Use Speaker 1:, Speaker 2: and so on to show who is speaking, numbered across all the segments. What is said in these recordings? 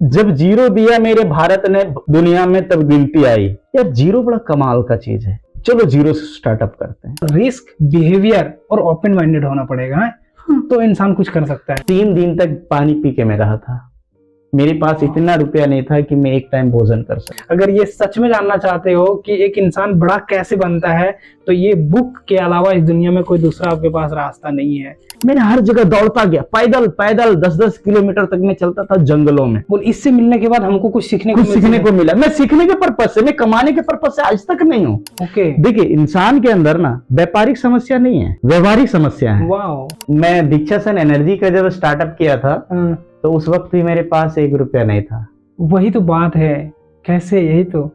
Speaker 1: जब जीरो दिया मेरे भारत ने दुनिया में तब गिनती आई। यार जीरो बड़ा कमाल का चीज है। चलो जीरो से स्टार्टअप करते हैं।
Speaker 2: रिस्क, बिहेवियर और ओपन माइंडेड होना पड़ेगा तो इंसान कुछ कर सकता है।
Speaker 1: 3 दिन तक पानी पी के मैं रहा था। मेरे पास इतना रुपया नहीं था कि मैं एक टाइम भोजन कर सकूं।
Speaker 2: अगर ये सच में जानना चाहते हो कि एक इंसान बड़ा कैसे बनता है तो ये बुक के अलावा इस दुनिया में कोई दूसरा आपके पास रास्ता नहीं है।
Speaker 1: मैंने हर जगह दौड़ता गया, पैदल पैदल 10-10 किलोमीटर तक मैं चलता था जंगलों में।
Speaker 2: बोल, इससे मिलने के बाद हमको कुछ सीखने
Speaker 1: को मिला। मैं सीखने के पर्पज से, मैं कमाने के पर्पज से आज तक नहीं हूँ।
Speaker 2: ओके,
Speaker 1: देखिए इंसान के अंदर ना व्यापारिक समस्या नहीं है, व्यवहारिक समस्या है।
Speaker 2: वाह।
Speaker 1: मैं दीक्षा सन एनर्जी का जब स्टार्टअप किया था तो उस वक्त भी मेरे पास 1 रुपया नहीं था।
Speaker 2: वही तो बात है, कैसे, यही तो।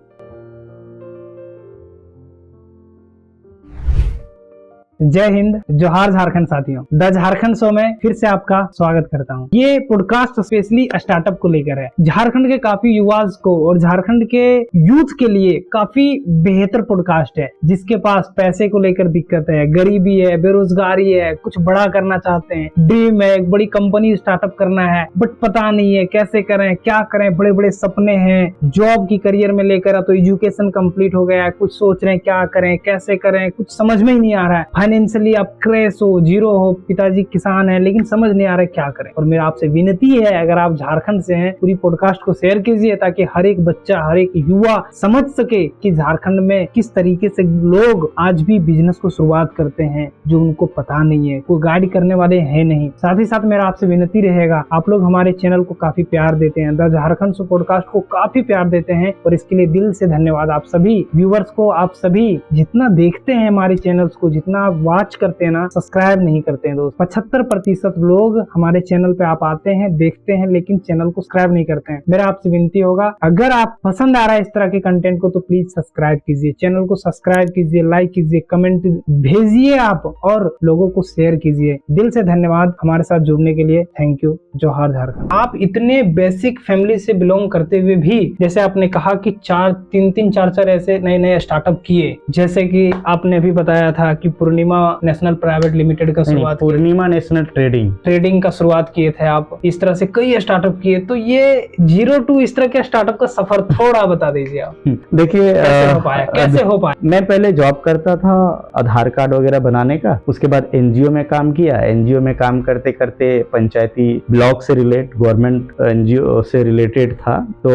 Speaker 2: जय हिंद, जोहार झारखंड साथियों। द झारखंड शो में फिर से आपका स्वागत करता हूं। ये पॉडकास्ट स्पेशली स्टार्टअप को लेकर है। झारखंड के काफी युवा को और झारखंड के यूथ के लिए काफी बेहतर पॉडकास्ट है। जिसके पास पैसे को लेकर दिक्कत है, गरीबी है, बेरोजगारी है, कुछ बड़ा करना चाहते हैं, ड्रीम है, एक बड़ी कंपनी स्टार्टअप करना है, बट पता नहीं है कैसे करें, क्या करें, बड़े बड़े सपने हैं, जॉब की करियर में लेकर तो एजुकेशन कंप्लीट हो गया है, कुछ सोच रहे हैं क्या करें, कैसे करें, कुछ समझ में ही नहीं आ रहा है। फाइनेंशियली आप क्रैश हो, जीरो हो, पिताजी किसान है लेकिन समझ नहीं आ रहा है क्या करें। और मेरा आपसे विनती है, अगर आप झारखंड से हैं, पूरी पॉडकास्ट को शेयर कीजिए ताकि हर एक बच्चा, हर एक युवा समझ सके कि झारखंड में किस तरीके से लोग आज भी बिजनेस को शुरुआत करते हैं जो उनको पता नहीं है, कोई गाइड करने वाले है नहीं। साथ ही साथ मेरा आपसे विनती रहेगा, आप लोग हमारे चैनल को काफी प्यार देते हैं, द झारखंड शो पॉडकास्ट को काफी प्यार देते हैं और इसके लिए दिल से धन्यवाद। आप सभी व्यूवर्स को, आप सभी जितना देखते हैं हमारे चैनल्स को, जितना वॉच करते हैं ना, सब्सक्राइब नहीं करते हैं दोस्त। 75% लोग हमारे चैनल पे आप आते हैं, देखते हैं लेकिन चैनल को सब्सक्राइब नहीं करते हैं। मेरा आपसे विनती होगा, अगर आप पसंद आ रहा है इस तरह के कंटेंट को तो प्लीज सब्सक्राइब कीजिए, चैनल को सब्सक्राइब कीजिए, लाइक कीजिए, कमेंट भेजिए आप और लोगों को शेयर कीजिए। दिल से धन्यवाद हमारे साथ जुड़ने के लिए। Thank you. जोहार झारखंड। आप इतने बेसिक फैमिली से बिलोंग करते हुए भी, जैसे आपने कहा कि 3-4 ऐसे नए स्टार्टअप किए, जैसे कि आपने अभी बताया था कि पूर्णिमा नेशनल प्राइवेट लिमिटेड का शुरुआत,
Speaker 1: पूर्णिमा नेशनल ट्रेडिंग का
Speaker 2: शुरुआत किए थे आप। इस तरह से कई स्टार्टअप किए, तो ये 0 to इस तरह के स्टार्टअप का सफर थोड़ा बता दीजिए आप।
Speaker 1: देखिए
Speaker 2: कैसे हो पाया।
Speaker 1: मैं पहले जॉब करता था आधार कार्ड वगैरह बनाने का, उसके बाद एनजीओ में काम किया। एनजीओ में काम करते करते पंचायती ब्लॉक से रिलेट, गवर्नमेंट एनजीओ से रिलेटेड था। तो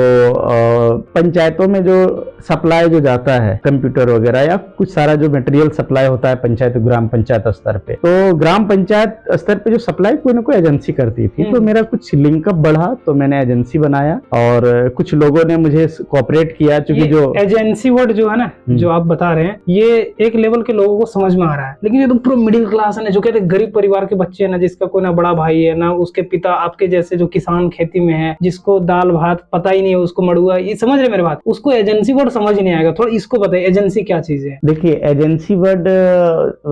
Speaker 1: पंचायतों में जो सप्लाई जो जाता है कंप्यूटर वगैरह या कुछ सारा जो मटेरियल सप्लाई होता है पंचायत, ग्राम पंचायत स्तर पे, तो ग्राम पंचायत स्तर पे जो सप्लाई कोई ना कोई एजेंसी करती थी। तो मेरा कुछ लिंकअप बढ़ा तो मैंने एजेंसी बनाया और कुछ लोगों ने मुझे कोऑपरेट किया। क्योंकि जो
Speaker 2: एजेंसी वर्ड जो है ना, जो आप बता रहे हैं, ये एक लेवल के लोगों को समझ में आ रहा है, लेकिन ये तो पूरा मिडिल क्लास है, जो कहते हैं गरीब परिवार के बच्चे है ना, जिसका कोई ना बड़ा भाई है ना उसके पिता आपके जैसे जो किसान खेती में है, जिसको दाल भात पता ही नहीं है, उसको मड़ुआ, ये समझ रहे मेरे बात, उसको एजेंसी वर्ड समझ नहीं आएगा। थोड़ा इसको बताइए एजेंसी क्या चीज है।
Speaker 1: देखिए एजेंसी वर्ड,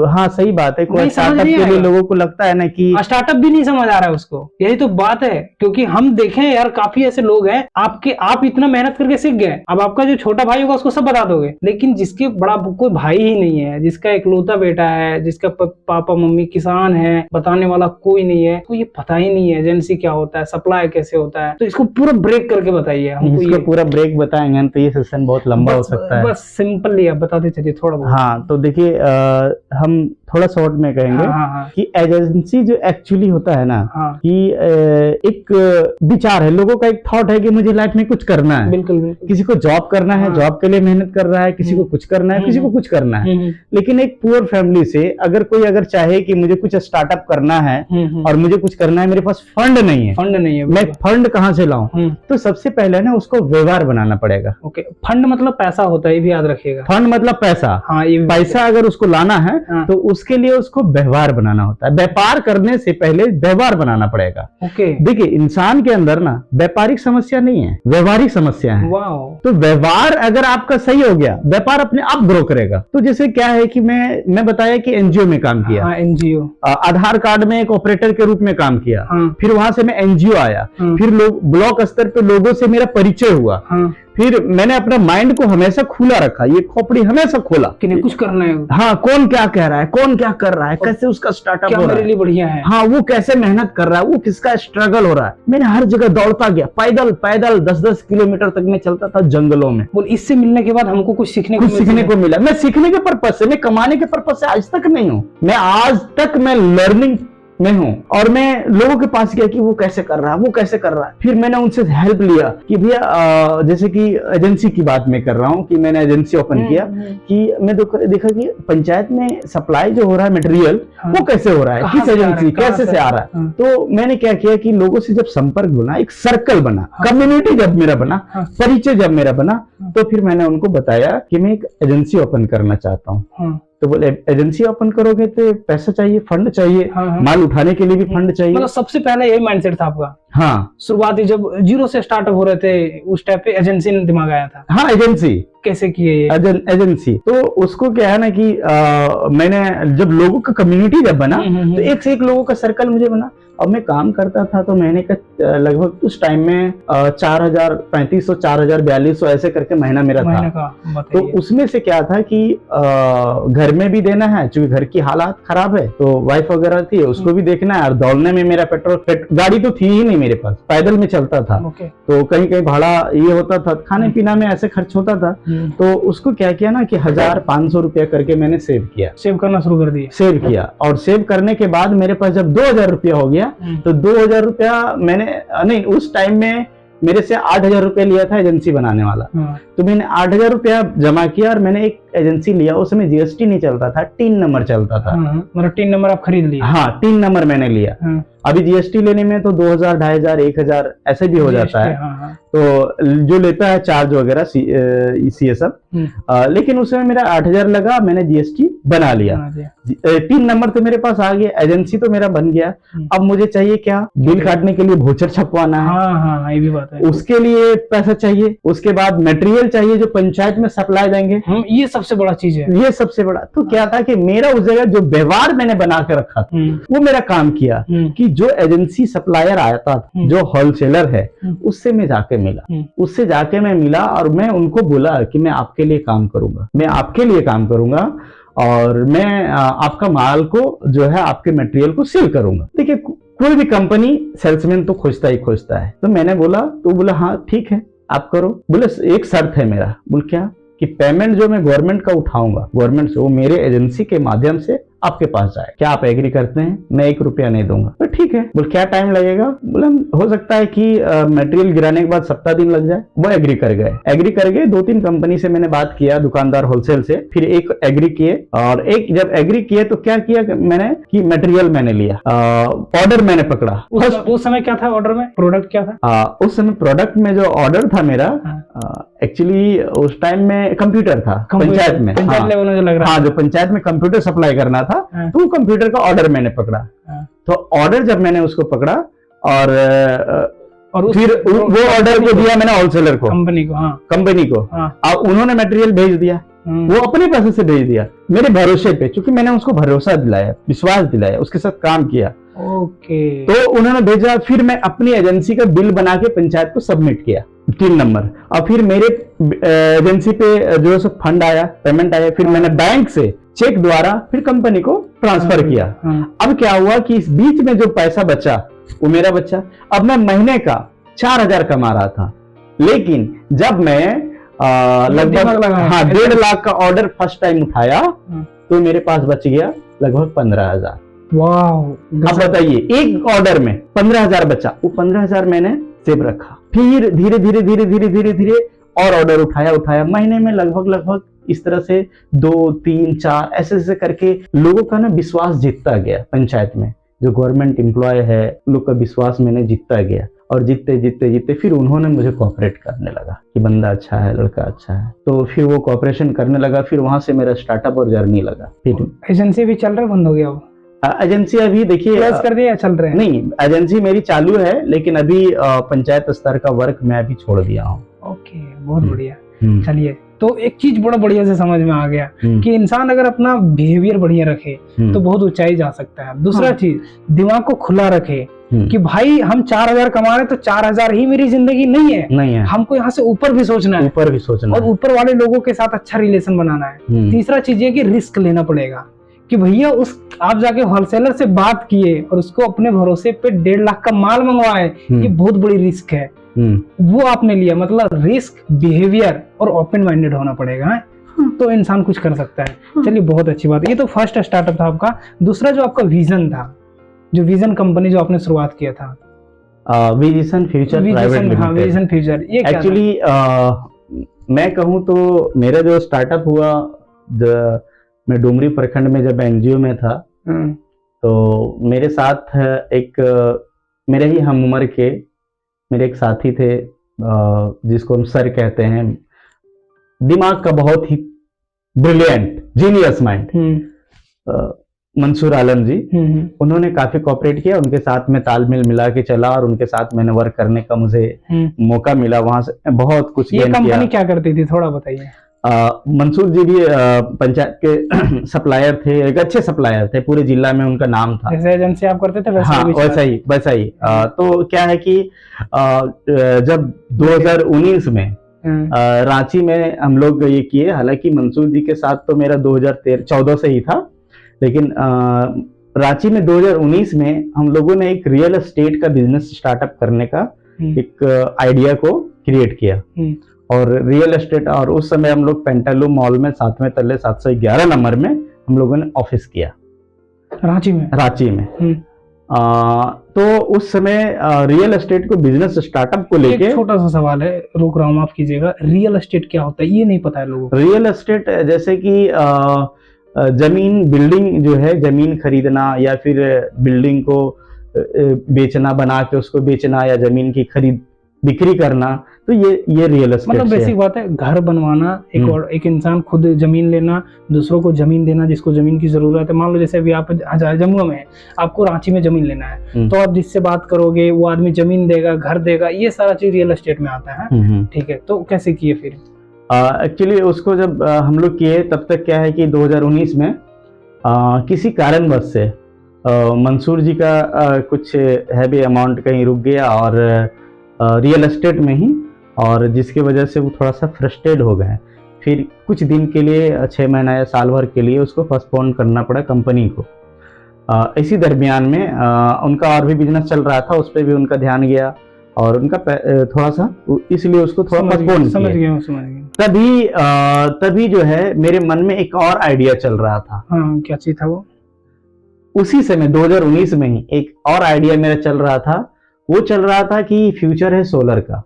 Speaker 1: हाँ सही बात है, कोई स्टार्टअप के लिए लोगों को लगता है ना कि
Speaker 2: स्टार्टअप भी नहीं समझ आ रहा है उसको। यही तो बात है, क्योंकि हम देखें यार काफी ऐसे लोग हैं, आप इतना मेहनत करके सीख गए, अब आपका जो छोटा भाई होगा उसको सब बता दोगे, लेकिन जिसके बड़ा कोई भाई ही नहीं है, जिसका इकलौता बेटा है, जिसका पापा मम्मी किसान है, बताने वाला कोई नहीं है, तो ये पता ही नहीं है एजेंसी क्या होता है, सप्लाई कैसे होता है। तो इसको पूरा ब्रेक करके बताइए हमको। ये
Speaker 1: पूरा ब्रेक बताएंगे तो ये सेशन बहुत लंबा हो सकता है।
Speaker 2: बस सिंपल आप बताते चलिए थोड़ा बहुत।
Speaker 1: हाँ तो देखिए हम थोड़ा शॉर्ट में कहेंगे कि एजेंसी जो एक्चुअली होता है ना, कि एक विचार है, लोगों का एक थॉट है कि मुझे लाइफ में कुछ करना है।
Speaker 2: बिल्कुल।
Speaker 1: किसी को जॉब करना है, जॉब के लिए मेहनत कर रहा है, किसी को कुछ करना है, किसी को कुछ करना है। लेकिन एक पुअर फैमिली से अगर चाहे कि मुझे कुछ स्टार्टअप करना है और मुझे कुछ करना है, मेरे पास फंड नहीं है, मैं फंड कहाँ से लाऊं? तो सबसे पहले ना उसको व्यवहार बनाना पड़ेगा।
Speaker 2: ओके, फंड मतलब पैसा होता है, ये भी याद रखिएगा।
Speaker 1: फंड मतलब पैसा।
Speaker 2: हाँ,
Speaker 1: पैसा अगर उसको लाना है तो उसके लिए उसको व्यवहार बनाना होता है। व्यापार करने से पहले व्यवहार बनाना पड़ेगा।
Speaker 2: ओके,
Speaker 1: देखिए इंसान के अंदर ना व्यापारिक समस्या नहीं है, व्यवहारिक समस्या है। तो व्यवहार अगर आपका सही हो गया, व्यापार अपने आप ग्रो करेगा। तो जैसे क्या है कि मैं बताया कि एनजीओ में काम किया।
Speaker 2: एनजीओ,
Speaker 1: आधार कार्ड में एक ऑपरेटर के रूप में काम किया। फिर वहां से मैं एनजीओ आया। फिर लोग ब्लॉक स्तर पे लोगों से मेरा परिचय हुआ। फिर मैंने अपना माइंड को हमेशा खुला रखा, ये खोपड़ी हमेशा खोला
Speaker 2: कि नहीं कुछ करना है,
Speaker 1: हाँ कौन क्या कह रहा है, कौन क्या कर रहा है, कैसे उसका स्टार्टअप
Speaker 2: क्या
Speaker 1: हो रहा
Speaker 2: मेरे
Speaker 1: है,
Speaker 2: लिए बढ़िया है।
Speaker 1: हाँ वो कैसे मेहनत कर रहा है, वो किसका स्ट्रगल हो रहा है। मैंने हर जगह दौड़ता गया, पैदल पैदल 10-10 किलोमीटर तक मैं चलता था जंगलों में।
Speaker 2: बोल इससे मिलने के बाद हमको कुछ सीखने
Speaker 1: को मिला। मैं सीखने के पर्पज से, मैं कमाने के पर्पज से आज तक नहीं हूँ, मैं आज तक मैं लर्निंग में हूँ। और मैं लोगों के पास गया कि वो कैसे कर रहा है, वो कैसे कर रहा है। फिर मैंने उनसे हेल्प लिया कि भैया जैसे कि एजेंसी की बात मैं कर रहा हूँ कि मैंने एजेंसी ओपन किया कि मैं देखा कि पंचायत में सप्लाई जो हो रहा है मटेरियल, वो कैसे हो रहा है, किस एजेंसी कैसे से आ रहा है। तो मैंने क्या किया कि लोगों से जब संपर्क बना, एक सर्कल बना, कम्युनिटी जब मेरा बना, परिचय जब मेरा बना, तो फिर मैंने उनको बताया कि मैं एक एजेंसी ओपन करना चाहता हूँ। तो बोले एजेंसी ओपन करोगे तो पैसा चाहिए, फंड चाहिए, माल उठाने के लिए भी फंड चाहिए।
Speaker 2: मतलब सबसे पहले यही माइंडसेट था आपका? हाँ, शुरुआती जब जीरो से स्टार्टअप हो रहे थे उस टाइप पे एजेंसी ने दिमाग आया था? हाँ, एजेंसी कैसे किए ये
Speaker 1: एजेंसी? तो उसको क्या है ना कि मैंने जब लोगों का कम्युनिटी जब बना तो एक से एक लोगों का सर्कल मुझे बना। अब मैं काम करता था तो महीने का लगभग उस टाइम में 4,3500 4,4200 ऐसे करके महीना मेरा था। तो उसमें से क्या था कि घर में भी देना है, क्योंकि घर की हालात खराब है, तो वाइफ वगैरह थी, उसको भी देखना है, और दौड़ने में मेरा पेट्रोल गाड़ी तो थी ही नहीं मेरे पास, पैदल में चलता था। तो कहीं कहीं भाड़ा ये होता था, खाने पीना में ऐसे खर्च होता था। तो उसको क्या किया ना कि 1,500 रुपया करके मैंने सेव किया, सेव करना शुरू कर दिया, सेव किया। और सेव करने के बाद मेरे पास जब 2,000 रुपया हो गया, तो 2,000 रुपया मैंने नहीं, उस टाइम में मेरे से 8,000 रुपया लिया था एजेंसी बनाने वाला। तो मैंने 8,000 रुपया जमा किया और मैंने एक एजेंसी लिया। उस समय जीएसटी नहीं चलता था, 3 नंबर चलता था। मतलब 3 नंबर आप खरीद लिया? हाँ, 3 नंबर मैंने लिया। अभी जीएसटी लेने में तो 2,000, 2,500, 1,000 ऐसे भी हो जाता है। तो जो लेता है चार्ज वगैरह ये सब, लेकिन उसमें मेरा 8,000 लगा, मैंने जीएसटी बना लिया। 3 नंबर तो मेरे पास आ गया, एजेंसी तो मेरा बन गया। अब मुझे चाहिए क्या, बिल काटने के लिए वोचर छपवाना है। हाँ, ये भी बात है। उसके लिए पैसा चाहिए, उसके बाद मटेरियल चाहिए जो पंचायत में सप्लाई देंगे। ये सबसे बड़ा चीज है, ये सबसे बड़ा। तो क्या था कि मेरा उस जगह जो व्यवहार मैंने बना के रखा था, वो मेरा काम किया कि जो एजेंसी सप्लायर आया था, जो होलसेलर है, उससे मैं जाके मिला, उससे जाके मैं मिला और मैं उनको बोला कि मैं आपके लिए काम करूंगा, मैं आपके लिए काम करूंगा और मैं आपका माल को जो है, आपके मटेरियल को सेल करूंगा। देखिए, कोई भी कंपनी सेल्समैन तो खोजता ही खोजता है। तो मैंने बोला, तो बोला हाँ ठीक है आप करो। बोले एक शर्त है मेरा। बोल क्या? कि पेमेंट जो मैं गवर्नमेंट का उठाऊंगा, गवर्नमेंट से, वो मेरे एजेंसी के माध्यम से आपके पास जाए। क्या आप एग्री करते हैं? मैं 1 रुपया नहीं दूंगा। तो ठीक है। बोल क्या टाइम लगेगा? बोला हो सकता है कि मटेरियल गिराने के बाद 7 दिन लग जाए। वो एग्री कर गए। एग्री कर गए। 2-3 कंपनी से मैंने बात किया, दुकानदार होलसेल से, फिर एक एग्री किए। और एक जब एग्री किए तो क्या किया मैंने कि मटेरियल मैंने लिया, ऑर्डर मैंने पकड़ा। उस समय क्या था ऑर्डर में? प्रोडक्ट क्या था? उस समय प्रोडक्ट में जो ऑर्डर था मेरा, एक्चुअली उस टाइम में कंप्यूटर था पंचायत में। हाँ, जो पंचायत में कंप्यूटर सप्लाई करना था, तो वो कंप्यूटर का ऑर्डर मैंने पकड़ा। तो ऑर्डर जब मैंने उसको पकड़ा और फिर वो ऑर्डर को दिया मैंने होलसेलर को, कंपनी को। अब उन्होंने मटेरियल भेज दिया, वो अपने पैसे से भेज दिया, मेरे भरोसे पे, क्योंकि मैंने उसको भरोसा दिलाया, विश्वास दिलाया, उसके साथ काम किया। तो उन्होंने भेजा। फिर मैं अपनी एजेंसी का बिल बना के पंचायत को सबमिट किया, 3 नंबर। और फिर मेरे एजेंसी पे जो है फंड आया, पेमेंट आया। फिर मैंने बैंक से चेक द्वारा फिर कंपनी को ट्रांसफर किया। अब क्या हुआ कि इस बीच में जो पैसा बचा वो मेरा बचा। अब मैं महीने का 4,000 कमा रहा था, लेकिन जब मैं लगभग 1.5 लाख का ऑर्डर फर्स्ट टाइम उठाया तो मेरे पास बच गया लगभग 15,000। अब बताइए, एक ऑर्डर में 15,000 बचा। वो 15,000 मैंने सेव रखा। फिर धीरे धीरे धीरे धीरे धीरे धीरे और ऑर्डर उठाया। महीने में लगभग इस तरह से 2, 3, 4 ऐसे करके लोगों का ना विश्वास जीतता गया। पंचायत में जो गवर्नमेंट एम्प्लॉय है, लोग का विश्वास मैंने जीतता गया। और जीतते फिर उन्होंने मुझे कोऑपरेट करने लगा कि बंदा अच्छा है, लड़का अच्छा है। तो फिर वो कोऑपरेशन करने लगा। फिर वहां से मेरा स्टार्टअप और जर्नी लगा। फिर
Speaker 2: एजेंसी भी चल रहा, बंद हो गया?
Speaker 1: एजेंसी अभी देखिए
Speaker 2: कर दिया, चल रहे हैं? नहीं,
Speaker 1: एजेंसी मेरी चालू है, लेकिन अभी पंचायत स्तर का वर्क मैं अभी छोड़ दिया हूँ।
Speaker 2: ओके, बहुत बढ़िया। चलिए, तो एक चीज बड़ा बढ़िया से समझ में आ गया कि इंसान अगर अपना बिहेवियर बढ़िया रखे तो बहुत ऊंचाई जा सकता है। दूसरा चीज, दिमाग को खुला रखे कि भाई हम 4,000 कमा रहे हैं तो 4,000 ही मेरी जिंदगी नहीं है, हमको यहाँ से ऊपर भी सोचना है, और ऊपर वाले लोगों के साथ अच्छा रिलेशन बनाना है। तीसरा चीज ये कि रिस्क लेना पड़ेगा कि भैया उस आप जाके होलसेलर से बात किए और उसको अपने भरोसे पे 1.5 लाख का माल मंगवाए, ये बहुत बड़ी रिस्क है, वो आपने लिया। मतलब रिस्क, बिहेवियर और ओपन माइंडेड होना पड़ेगा है? तो इंसान कुछ कर सकता है। चलिए बहुत अच्छी बात है। ये तो फर्स्ट स्टार्टअप था आपका। दूसरा जो आपका विजन था, जो विजन कंपनी जो आपने शुरुआत किया था,
Speaker 1: विजन फ्यूचर प्राइवेट लिमिटेड।
Speaker 2: हाँ, विजन फ्यूचर, ये
Speaker 1: एक्चुअली मैं कहूँ तो मेरा जो स्टार्टअप हुआ, मैं डुमरी प्रखंड में जब एनजीओ में था, तो मेरे साथ एक मेरे ही हम उम्र के मेरे एक साथी थे, जिसको हम सर कहते हैं, दिमाग का बहुत ही brilliant genius mind, Mansoor Alam जी। उन्होंने काफी कोऑपरेट किया, उनके साथ में तालमेल मिला के चला और उनके साथ मैंने वर्क करने का मुझे मौका मिला। वहां से बहुत कुछ
Speaker 2: ये कंपनी क्या करती थी, थोड़ा बताइए।
Speaker 1: मंसूर जी भी पंचायत के सप्लायर थे, एक अच्छे सप्लायर थे, पूरे जिला में उनका नाम था।
Speaker 2: जैसे एजेंसी आप करते थे वैसे?
Speaker 1: हाँ, वैसा ही। तो क्या है कि जब 2019 में रांची में हम लोग ये किए, हालांकि मंसूर जी के साथ तो मेरा 2013-14 से ही था, लेकिन रांची में 2019 में हम लोगों ने एक रियल एस्टेट का बिजनेस स्टार्टअप करने का एक आइडिया को क्रिएट किया। और रियल एस्टेट, और उस समय हम लोग पेंटालू मॉल में 7वें तल्ले 711 नंबर में हम लोगों ने ऑफिस किया, रांची में। तो उस समय रियल एस्टेट को बिजनेस स्टार्टअप को लेके,
Speaker 2: छोटा सा सवाल है, रोक रहा हूँ, माफ कीजिएगा, रियल एस्टेट क्या होता है ये नहीं पता है लोगों को।
Speaker 1: रियल एस्टेट जैसे कि जमीन, बिल्डिंग जो है, जमीन खरीदना या फिर बिल्डिंग को बेचना, बना के उसको बेचना, या जमीन की खरीद बिक्री करना, तो ये रियल एस्टेट
Speaker 2: मतलब बेसिक बात है, घर बनवाना, एक इंसान खुद जमीन लेना, दूसरों को जमीन देना जिसको जमीन की जरूरत है। मान लो जैसे अभी आप जम्मू में है, आपको रांची में जमीन लेना है, तो आप जिससे बात करोगे वो आदमी जमीन देगा, घर देगा, ये सारा चीज रियल एस्टेट में आता है। ठीक है, तो कैसे किए फिर?
Speaker 1: एक्चुअली उसको जब हम लोग किए, तब तक क्या है कि 2019 में किसी कारणवश से मंसूर जी का कुछ हैवी अमाउंट कहीं रुक गया, और रियल एस्टेट में ही, और जिसकी वजह से वो थोड़ा सा फ्रस्ट्रेट हो गए। फिर कुछ दिन के लिए, 6 महीना या साल भर के लिए उसको पोस्टपोन करना पड़ा कंपनी को। इसी दरमियान में उनका और भी बिजनेस चल रहा था, उस पर भी उनका ध्यान गया, और उनका थोड़ा सा, इसलिए उसको थोड़ा पोस्टपोन किया। तभी जो है मेरे मन में एक और आइडिया चल रहा था।
Speaker 2: हाँ, क्या चीज था वो? उसी
Speaker 1: समय 2019 में ही एक और आइडिया मेरा चल रहा था। वो चल रहा था कि फ्यूचर है सोलर का।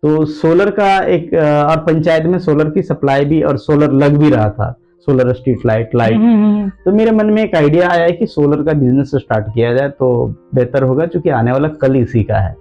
Speaker 1: तो सोलर का एक, और पंचायत में सोलर की सप्लाई भी, और सोलर लग भी रहा था, सोलर स्ट्रीट लाइट। तो मेरे मन में एक आइडिया आया कि सोलर का बिजनेस स्टार्ट किया जाए तो बेहतर होगा, क्योंकि आने वाला कल इसी का है।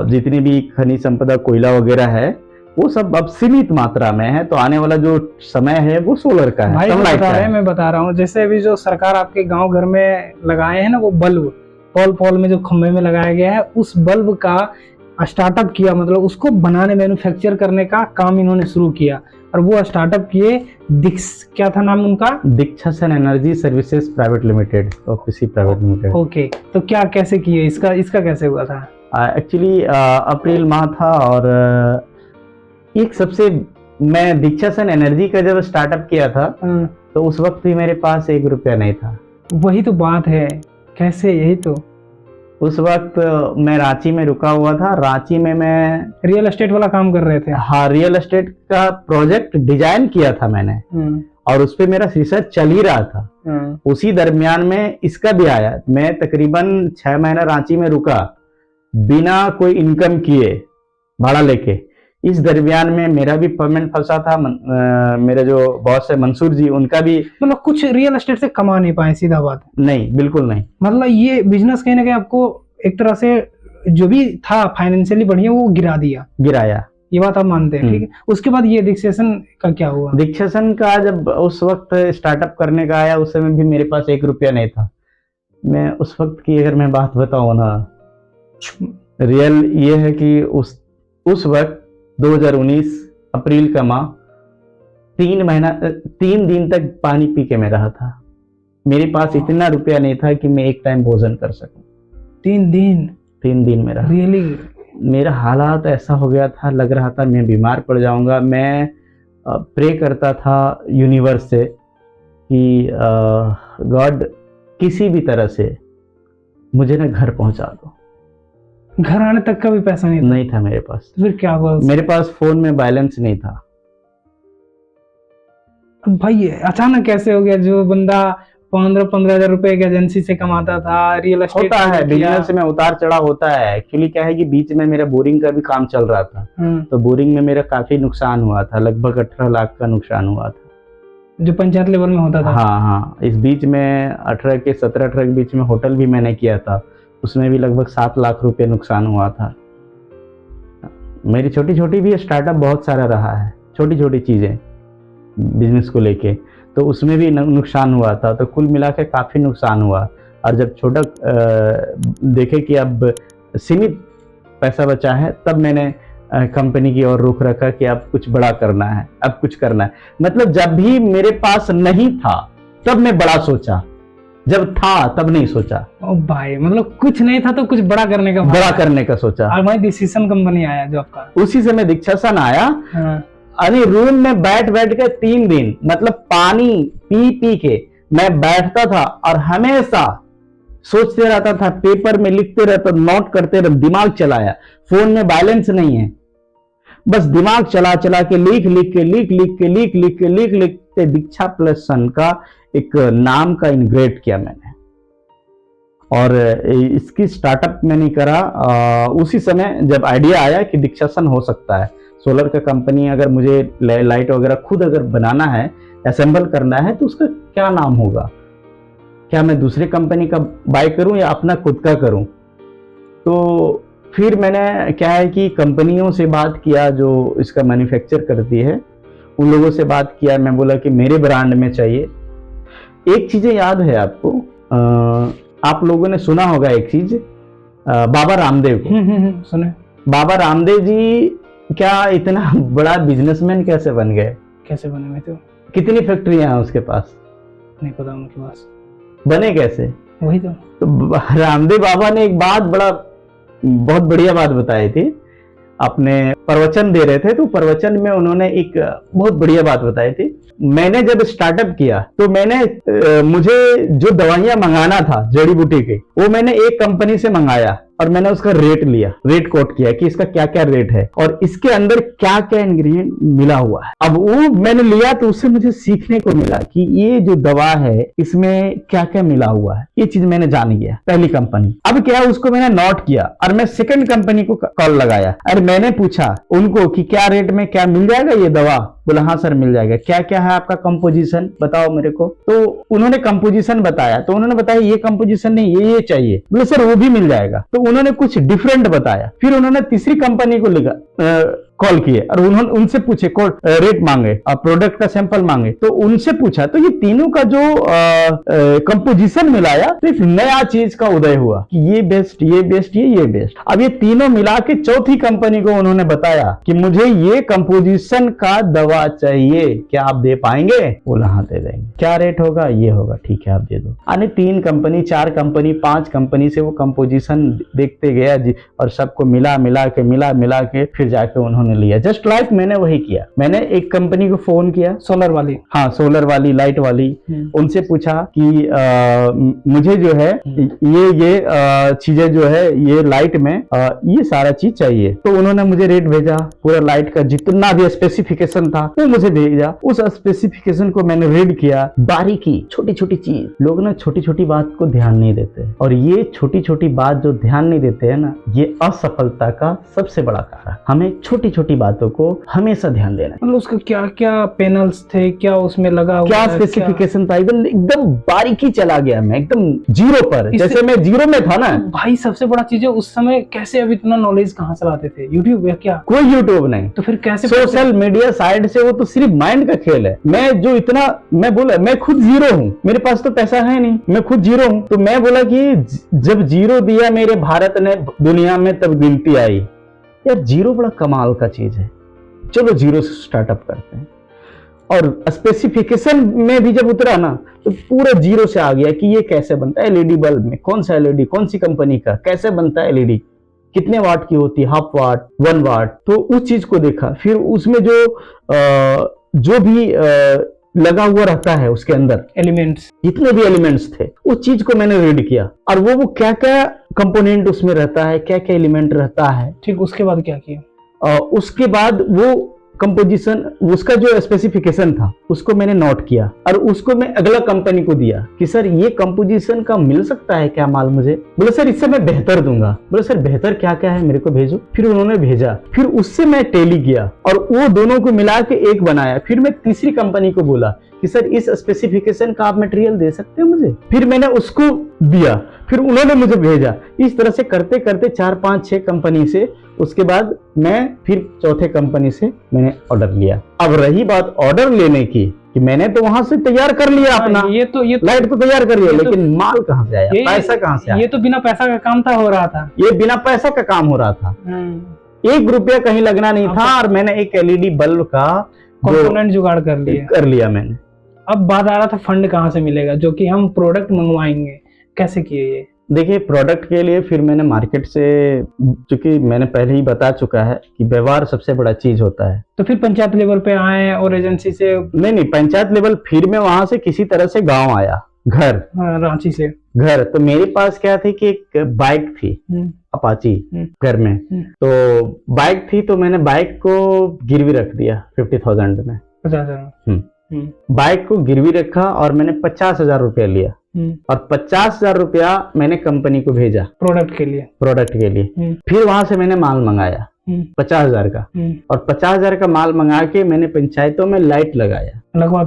Speaker 1: जितनी भी खनिज संपदा, कोयला वगैरह है, वो सब अब सीमित मात्रा में है, तो आने वाला जो समय है वो सोलर का है।
Speaker 2: भाई मैं बता रहा हूँ, जैसे अभी जो सरकार आपके गांव घर में लगाए हैं ना, वो बल्ब पॉल में जो खंभे में लगाया गया है, उस बल्ब का स्टार्टअप किया, मतलब उसको बनाने, मैन्युफैक्चर करने का काम इन्होंने शुरू किया, और वो स्टार्टअप किए क्या था नाम उनका?
Speaker 1: Dikshasan energy services private limited, ऑफिसी प्राइवेट लिमिटेड।
Speaker 2: ओके, तो क्या कैसे किए, इसका कैसे हुआ था?
Speaker 1: एक्चुअली अप्रैल माह था, और एक सबसे, मैं दीक्षासन एनर्जी का जब स्टार्टअप किया था, तो उस वक्त भी मेरे पास 1 रुपया नहीं था।
Speaker 2: वही तो बात है, कैसे? यही तो,
Speaker 1: उस वक्त मैं रांची में रुका हुआ था। रांची में मैं
Speaker 2: रियल एस्टेट वाला काम कर रहे थे।
Speaker 1: हाँ, रियल एस्टेट का प्रोजेक्ट डिजाइन किया था मैंने, और उस पे मेरा रिसर्च चल ही रहा था। उसी दरमियान में इसका भी आया। मैं तकरीबन 6 महीना रांची में रुका बिना कोई इनकम किए, भाड़ा लेके। इस दरमियान में मेरा भी पेमेंट फंसा था। मेरे जो बॉस है मंसूर जी, उनका भी,
Speaker 2: मतलब कुछ रियल एस्टेट से कमा नहीं पाए, सीधा बात?
Speaker 1: नहीं, बिल्कुल नहीं।
Speaker 2: मतलब ये बिजनेस कहीं ना कहीं आपको एक तरह से जो भी था फाइनेंशियली बढ़िया, वो गिराया, ये बात आप मानते हैं? ठीक है, उसके बाद ये दीक्षासन का क्या हुआ?
Speaker 1: दीक्षासन का जब उस वक्त स्टार्टअप करने का आया, उस समय भी मेरे पास 1 रुपया नहीं था। मैं उस वक्त की अगर मैं बात बताऊं ना, रियल ये है कि उस वक्त 2019 अप्रैल का माह, 3 दिन तक पानी पी के मैं रहा था। मेरे पास इतना रुपया नहीं था कि मैं एक टाइम भोजन कर सकूं।
Speaker 2: 3 दिन?
Speaker 1: 3 दिन में रहा।
Speaker 2: रियली?
Speaker 1: मेरा हालात ऐसा हो गया था, लग रहा था मैं बीमार पड़ जाऊंगा। मैं प्रे करता था यूनिवर्स से कि गॉड किसी भी तरह से मुझे ना घर पहुंचा दो।
Speaker 2: घर आने तक का भी पैसा नहीं था?
Speaker 1: नहीं था मेरे पास।
Speaker 2: तो फिर क्या हुआ?
Speaker 1: मेरे पास फोन में बैलेंस नहीं था।
Speaker 2: अब भाई ये अचानक कैसे हो गया? जो बंदा 15 हजार रुपए एक एजेंसी से कमाता था, रियल एस्टेट
Speaker 1: होता है बिजनेस में उतार चढ़ाव होता है। एक्चुअली क्या है कि बीच में मेरा बोरिंग का भी काम चल रहा था, तो बोरिंग में मेरा काफी नुकसान हुआ था, लगभग 18 लाख का नुकसान हुआ था,
Speaker 2: जो पंचायत लेवल में होता था।
Speaker 1: हाँ। इस बीच में 18 के 17-18 के बीच में होटल भी मैंने किया था, उसमें भी लगभग 7 लाख रुपए नुकसान हुआ था। मेरी छोटी छोटी भी स्टार्टअप बहुत सारा रहा है, छोटी छोटी चीजें बिजनेस को लेके, तो उसमें भी नुकसान हुआ था। तो कुल मिला के काफी नुकसान हुआ। और जब छोटा देखे कि अब सीमित पैसा बचा है, तब मैंने कंपनी की ओर रुख रखा कि अब कुछ बड़ा करना है, अब कुछ करना है। मतलब जब भी मेरे पास नहीं था तब मैं बड़ा सोचा, जब था तब नहीं सोचा।
Speaker 2: ओ भाई, मतलब कुछ नहीं था तो कुछ बड़ा करने का
Speaker 1: सोचा।
Speaker 2: और भाई डिसीजन कंपनी आया जो आपका,
Speaker 1: उसी समय दीक्षासन आया। अरे रूम में बैठ के 3 दिन, मतलब पानी पी पी के मैं बैठता था और हमेशा सोचते रहता था, पेपर में लिखते रहता, नोट करते रहता, दिमाग चलाया। फोन में बैलेंस नहीं है, बस दिमाग चला के लिख के दीक्षा प्लस सन का एक नाम का इनग्रेट किया मैंने, और इसकी स्टार्टअप मैंने करा। उसी समय जब आइडिया आया कि दीक्षासन हो सकता है, सोलर का कंपनी अगर मुझे लाइट वगैरह खुद अगर बनाना है, असेंबल करना है, तो उसका क्या नाम होगा, क्या मैं दूसरे कंपनी का बाय करूं या अपना खुद का करूं। तो फिर मैंने क्या है कि कंपनियों से बात किया जो इसका मैन्युफैक्चर करती है, उन लोगों से बात किया। मैं बोला कि मेरे ब्रांड में चाहिए। एक चीजें याद है आपको, आप लोगों ने सुना होगा एक चीज, बाबा रामदेव को।
Speaker 2: सुने।
Speaker 1: बाबा रामदेव जी क्या इतना बड़ा बिजनेसमैन कैसे बन गए?
Speaker 2: कैसे बने? मैं तो
Speaker 1: कितनी फैक्ट्रियां हैं उसके पास?
Speaker 2: नहीं पता उनके पास।
Speaker 1: बने कैसे?
Speaker 2: वही तो
Speaker 1: रामदेव बाबा ने एक बहुत बढ़िया बात बताई थी। अपने प्रवचन दे रहे थे, तो प्रवचन में उन्होंने एक बहुत बढ़िया बात बताई थी। मैंने जब स्टार्टअप किया तो मुझे जो दवाइयां मंगाना था जड़ी बूटी की, वो मैंने एक कंपनी से मंगाया और मैंने उसका रेट कोट किया कि इसका क्या क्या रेट है और इसके अंदर क्या क्या इंग्रेडिएंट मिला हुआ है। अब वो मैंने लिया तो उससे मुझे सीखने को मिला कि ये जो दवा है इसमें क्या क्या मिला हुआ है, ये चीज मैंने जान गया। पहली कंपनी। अब क्या, उसको मैंने नोट किया और मैं सेकंड कंपनी को कॉल लगाया और मैंने पूछा उनको कि क्या रेट में क्या मिल जाएगा ये दवा। बोला हाँ सर मिल जाएगा। क्या क्या है आपका कंपोजिशन बताओ मेरे को। तो उन्होंने कंपोजिशन बताया, तो उन्होंने बताया ये कंपोजिशन नहीं, ये चाहिए। बोले सर वो भी मिल जाएगा। तो उन्होंने कुछ डिफरेंट बताया। फिर उन्होंने तीसरी कंपनी को कॉल किए और उन्होंने उनसे पूछे रेट मांगे और प्रोडक्ट का सैंपल मांगे, तो उनसे पूछा। तो ये तीनों का जो कंपोजिशन मिलाया तो एक नया चीज का उदय हुआ कि ये बेस्ट, ये बेस्ट, ये बेस्ट। अब ये तीनों मिला के चौथी कंपनी को उन्होंने बताया कि मुझे ये कंपोजिशन का दवा चाहिए, क्या आप दे पाएंगे? बोला हाँ दे देंगे। क्या रेट होगा? ये होगा। ठीक है आप दे दो। यानी 3 कंपनी, 4 कंपनी, 5 कंपनी से वो कंपोजिशन देखते गया जी, और सबको मिला मिला के फिर जाके उन्होंने लिया। जस्ट लाइक मैंने वही किया। मैंने एक कंपनी को फोन किया, सोलर वाली, हाँ सोलर वाली, लाइट वाली। उनसे पूछा कि मुझे जो है ये चीजें जो है ये लाइट में ये सारा चीज चाहिए। तो उन्होंने मुझे रेट भेजा, पूरा लाइट का जितना भी स्पेसिफिकेशन था वो मुझे भेजा। उस स्पेसिफिकेशन को मैंने रीड किया। बारीकी, छोटी छोटी चीज। लोग ना छोटी छोटी बात को ध्यान नहीं देते, और ये छोटी छोटी बात जो ध्यान नहीं देते है ना, ये असफलता का सबसे बड़ा कारण। हमें छोटी छोटी बातों को हमेशा ध्यान देना।
Speaker 2: मतलब उसका क्या क्या पैनल्स थे, क्या उसमें लगा हुआ,
Speaker 1: क्या स्पेसिफिकेशन था, एकदम बारीकी चला गया मैं, एकदम जीरो पर, जैसे मैं जीरो में था ना।
Speaker 2: भाई सबसे बड़ा चीज है उस समय कैसे अब इतना नॉलेज कहाँ से लाते थे? यूट्यूब या क्या?
Speaker 1: कोई यूट्यूब नहीं।
Speaker 2: तो फिर कैसे?
Speaker 1: सोशल मीडिया साइड से। वो तो सिर्फ माइंड का खेल है। मैं खुद जीरो हूँ, मेरे पास तो पैसा है नहीं, मैं खुद जीरो हूँ। तो मैं बोला कि जब जीरो दिया मेरे भारत ने दुनिया में, तब गिनती आई। यार जीरो बड़ा कमाल का चीज है, चलो जीरो से स्टार्टअप करते हैं। और स्पेसिफिकेशन में भी जब उतरा ना, तो पूरा जीरो से आ गया कि ये कैसे बनता है एलईडी बल्ब में, कौन सा एलईडी, कौन सी कंपनी का, कैसे बनता है एलईडी, कितने वाट की होती है, हाफ वाट, 1 वाट। तो उस चीज को देखा। फिर उसमें जो भी लगा हुआ रहता है उसके अंदर
Speaker 2: एलिमेंट्स,
Speaker 1: जितने भी एलिमेंट्स थे, उस चीज को मैंने रीड किया, और वो क्या क्या कंपोनेंट उसमें रहता है, क्या क्या एलिमेंट रहता है।
Speaker 2: ठीक, उसके बाद क्या किया?
Speaker 1: उसके बाद वो कंपोजिशन, उसका जो स्पेसिफिकेशन था उसको मैंने नोट किया, और उसको मैं अगला कंपनी को दिया कि सर ये कंपोजिशन का मिल सकता है क्या माल मुझे। बोले सर इससे मैं बेहतर दूंगा। बोले सर बेहतर क्या क्या है मेरे को भेजो। फिर उन्होंने भेजा, फिर उससे मैं टैली किया और वो दोनों को मिला के एक बनाया। फिर मैं तीसरी कंपनी को बोला कि सर इस स्पेसिफिकेशन का आप मटेरियल दे सकते हो मुझे। फिर मैंने उसको दिया, फिर उन्होंने मुझे भेजा। इस तरह से करते करते 4, 5, 6 कंपनी से, उसके बाद मैं फिर चौथे कंपनी से मैंने ऑर्डर लिया। अब रही बात ऑर्डर लेने की, कि मैंने तो वहां से तैयार कर लिया अपना, ये तो लाइट तो तैयार कर लिया, लेकिन माल कहाँ से आया, पैसा कहाँ से आया?
Speaker 2: ये तो बिना पैसा का काम था, हो रहा था,
Speaker 1: ये बिना पैसा का काम हो रहा था। 1 रुपया कहीं लगना नहीं था, और मैंने एक एलईडी बल्ब का
Speaker 2: कंपोनेंट जुगाड़ कर लिया
Speaker 1: मैंने।
Speaker 2: अब बात आ रहा था फंड कहाँ से मिलेगा, जो कि हम प्रोडक्ट मंगवाएंगे, कैसे किए ये?
Speaker 1: देखिए, प्रोडक्ट के लिए फिर मैंने मार्केट से, चूंकि मैंने पहले ही बता चुका है कि व्यवहार सबसे बड़ा चीज होता है।
Speaker 2: तो फिर पंचायत लेवल पे आए और एजेंसी से?
Speaker 1: नहीं, पंचायत लेवल, फिर मैं वहां से किसी तरह से गांव आया, घर,
Speaker 2: रांची से घर।
Speaker 1: तो मेरे पास क्या थी कि एक बाइक थी, अपाची घर में। तो बाइक थी, तो मैंने बाइक को गिरवी रख दिया 50,000 में।
Speaker 2: 50,000।
Speaker 1: बाइक को गिरवी रखा और मैंने 50,000 रुपया लिया, और 50,000 रुपया मैंने कंपनी को भेजा
Speaker 2: प्रोडक्ट के लिए।
Speaker 1: फिर वहां से मैंने माल मंगाया 50,000 का, और 50,000 का माल मंगा के मैंने पंचायतों में लाइट लगवा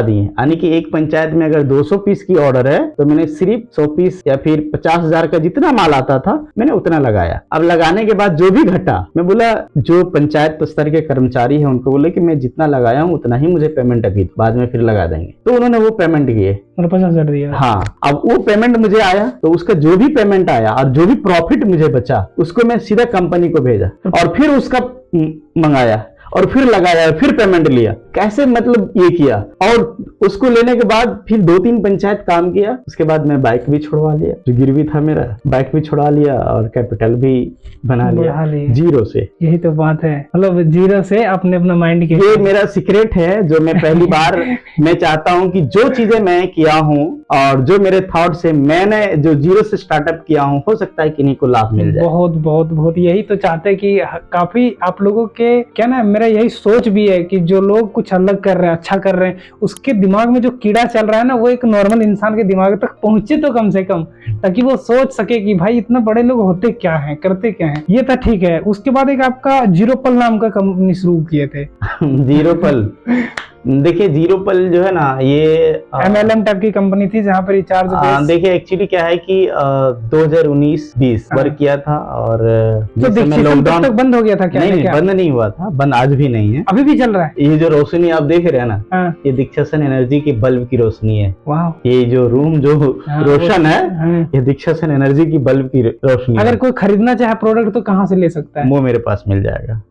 Speaker 1: दिए। यानी कि एक पंचायत में अगर 200 पीस की ऑर्डर है, तो मैंने सिर्फ 100 पीस या फिर 50,000 का जितना माल आता था मैंने उतना लगाया। अब लगाने के बाद जो भी घटा, मैं बोला जो पंचायत स्तर के कर्मचारी है उनको बोले कि मैं जितना लगाया हूँ उतना ही मुझे पेमेंट अभी बाद में फिर लगा देंगे। तो उन्होंने वो पेमेंट किए,
Speaker 2: 50,000 दिया।
Speaker 1: हाँ, अब वो पेमेंट मुझे आया, तो उसका जो भी पेमेंट आया और जो भी प्रॉफिट मुझे बचा, उसको मैं सीधा कंपनी को भेजा, और फिर उसका मंगाया, और फिर लगाया, फिर पेमेंट लिया। कैसे, मतलब ये किया। और उसको लेने के बाद फिर 2-3 पंचायत काम किया। उसके बाद मैं बाइक भी छुड़वा लिया, जो गिरवी था मेरा, बाइक भी छुड़ा लिया, और कैपिटल भी बना लिया जीरो से।
Speaker 2: यही तो बात है, मतलब जीरो से अपने अपना माइंड के।
Speaker 1: ये मेरा सीक्रेट है, जो मैं पहली बार मैं चाहता हूँ कि जो चीजें मैं किया हूँ और जो मेरे थॉट से मैंने जो जीरो से स्टार्टअप किया हूँ, हो सकता है किन्हीं को लाभ मिल जाए।
Speaker 2: बहुत बहुत बहुत, यही तो चाहते हैं कि काफी आप लोगों के, क्या ना, मेरा यही सोच भी है कि जो लोग कुछ अलग कर रहे हैं, अच्छा कर रहे हैं, उसके दिमाग में जो कीड़ा चल रहा है ना, वो एक नॉर्मल इंसान के दिमाग तक पहुंचे तो कम से कम, ताकि वो सोच सके कि भाई इतना बड़े लोग होते क्या हैं, करते क्या हैं। ये तो ठीक है। उसके बाद एक आपका जीरो पल नाम का कंपनी शुरू किए थे।
Speaker 1: जीरो पल, देखिए जीरो पल जो है ना, ये
Speaker 2: MLM टाइप की कंपनी थी, जहाँ पर रिचार्ज।
Speaker 1: देखिए एक्चुअली क्या है कि 2019-20 वर्क किया था, और
Speaker 2: लॉकडाउन तक बंद हो गया था क्या?
Speaker 1: नहीं, बंद नहीं हुआ था, बंद आज भी नहीं है,
Speaker 2: अभी भी चल रहा है।
Speaker 1: ये जो रोशनी आप देख रहे हैं ना, ये दीक्षासन एनर्जी की बल्ब की रोशनी है। ये जो रूम जो रोशन है, ये दीक्षासन एनर्जी की बल्ब की रोशनी।
Speaker 2: अगर कोई खरीदना चाहे प्रोडक्ट तो कहाँ से ले सकता है?
Speaker 1: वो मेरे पास मिल जाएगा,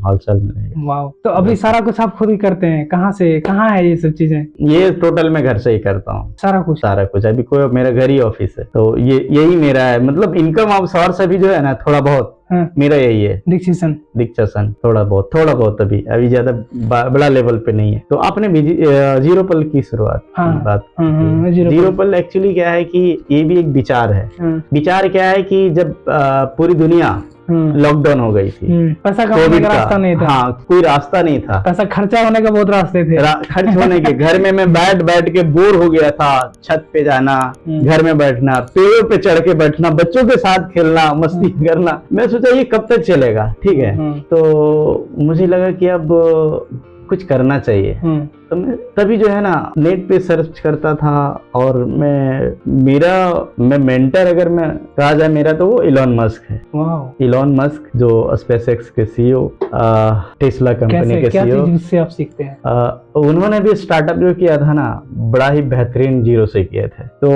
Speaker 1: होलसेल मिलेगा।
Speaker 2: वाह, तो अभी सारा कुछ आप खुद ही करते हैं? कहाँ से कहाँ है ये सब चीजें?
Speaker 1: ये टोटल मैं घर से ही करता हूँ, सारा कुछ। अभी कोई मेरा घर ही ऑफिस है, तो ये यही मेरा है, मतलब इनकम ऑफ सोर्स अभी जो है ना, थोड़ा बहुत मेरा यही है। दीक्षासन थोड़ा बहुत अभी ज्यादा बड़ा लेवल पे नहीं है। तो आपने भी जीरो पल की शुरुआत बात, जीरो पल एक्चुअली क्या है कि ये भी एक विचार है। विचार क्या है कि जब पूरी दुनिया लॉकडाउन हो गई थी,
Speaker 2: पैसा कमाने का रास्ता नहीं था।
Speaker 1: हाँ, कोई रास्ता नहीं था,
Speaker 2: पैसा खर्चा होने का बहुत रास्ते थे,
Speaker 1: खर्च होने के। घर में मैं बैठ के बोर हो गया था, छत पे जाना, घर में बैठना, पेड़ों पे चढ़ के बैठना, बच्चों के साथ खेलना, मस्ती करना। मैं सोचा ये कब तक चलेगा, ठीक है। तो मुझे लगा कि अब कुछ करना चाहिए। तो मैं तभी जो है ना नेट पे सर्च करता था, और मैं मेंटर अगर मैं कहा जाए मेरा, तो वो इलॉन मस्क है। इलॉन मस्क जो स्पेसएक्स के सीईओ, टेस्ला कंपनी के सीईओ।
Speaker 2: जिससे आप सीखते हैं?
Speaker 1: उन्होंने भी स्टार्टअप जो किया था ना, बड़ा ही बेहतरीन जीरो से किए थे। तो